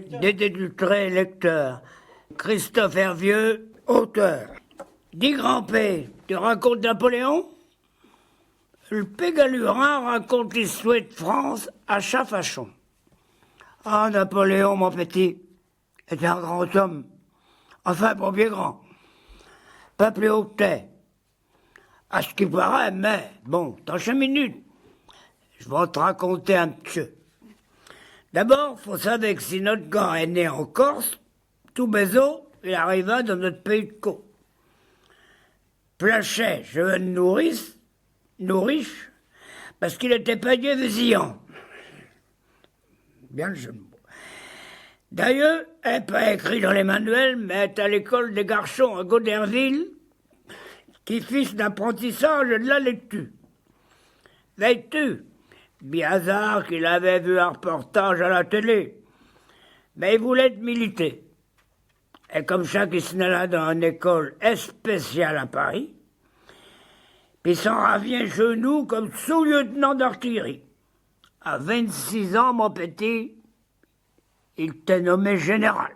Dédultré lecteur. Christophe Hervieux, auteur. Dis grand P, tu racontes Napoléon? Le Pégalurin raconte l'histoire de France à Chafachon. Ah, Napoléon, mon petit, était un grand homme. Enfin, pour bien grand. Pas plus haut que t'es. À ce qui paraît, mais, bon, dans 5 minutes, je vais te raconter un petit peu. D'abord, faut savoir que si notre gars est né en Corse, tout bézo, il arriva dans notre pays de Caux. Plachet, cheveux de nourriche, parce qu'il était pas Dieu vésillant. Bien le jeu de mots. D'ailleurs, elle n'est pas écrit dans les manuels, mais elle est à l'école des garçons à Goderville, qui fils d'apprentissage de la lecture. Veilles-tu? Bien hasard qu'il avait vu un reportage à la télé. Mais il voulait être militaire. Et comme ça, il se là dans une école spéciale à Paris, puis s'en revient chez nous comme sous-lieutenant d'artillerie. À 26 ans, mon petit, il t'est nommé général.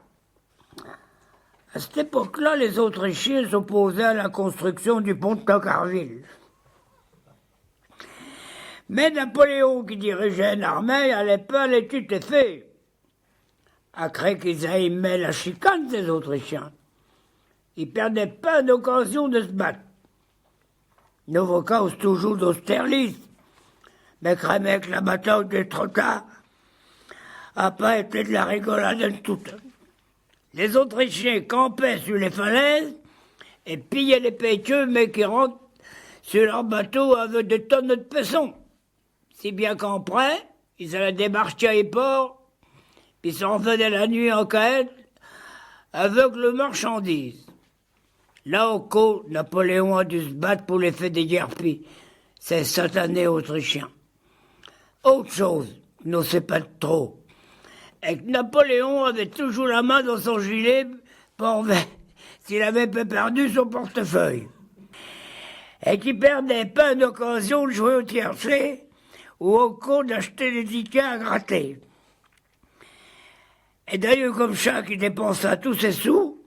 À cette époque-là, les Autrichiens s'opposaient à la construction du pont de Tancarville. Mais Napoléon, qui dirigeait une armée, n'allait pas l'étude est fait. Après qu'ils aimaient la chicane des Autrichiens, ils ne perdaient pas d'occasion de se battre. Nouveau cas toujours d'Austerlitz, mais crémaient que la bataille de Trotta n'a pas été de la rigolade toute. Les Autrichiens campaient sur les falaises et pillaient les pétieux, mais qui rentrent sur leur bateau avec des tonnes de paissons. Si bien qu'après, ils allaient débarquer les ports, puis s'en venaient la nuit en quête, avec le marchandise. Là, au coup, Napoléon a dû se battre pour l'effet des guerpilles, ces satanés autrichiens. Autre chose, ne sait pas trop, et que Napoléon avait toujours la main dans son gilet pour s'il avait pas perdu son portefeuille. Et qu'il perdait pas d'occasion de jouer au tiercé ou au coup d'acheter des tickets à gratter. Et d'ailleurs, comme ça, qui dépensa tous ses sous,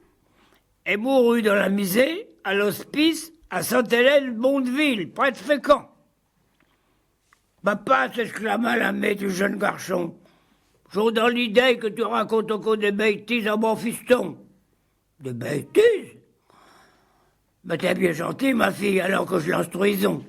et mourut dans la misère, à l'hospice, à Sainte-Hélène-Bondeville, près de Fécamp. Papa, s'exclama la mère du jeune garçon, j'ai dans l'idée que tu racontes encore des bêtises à mon fiston. Des bêtises? Mais t'es bien gentille, ma fille, alors que je l'instruisons.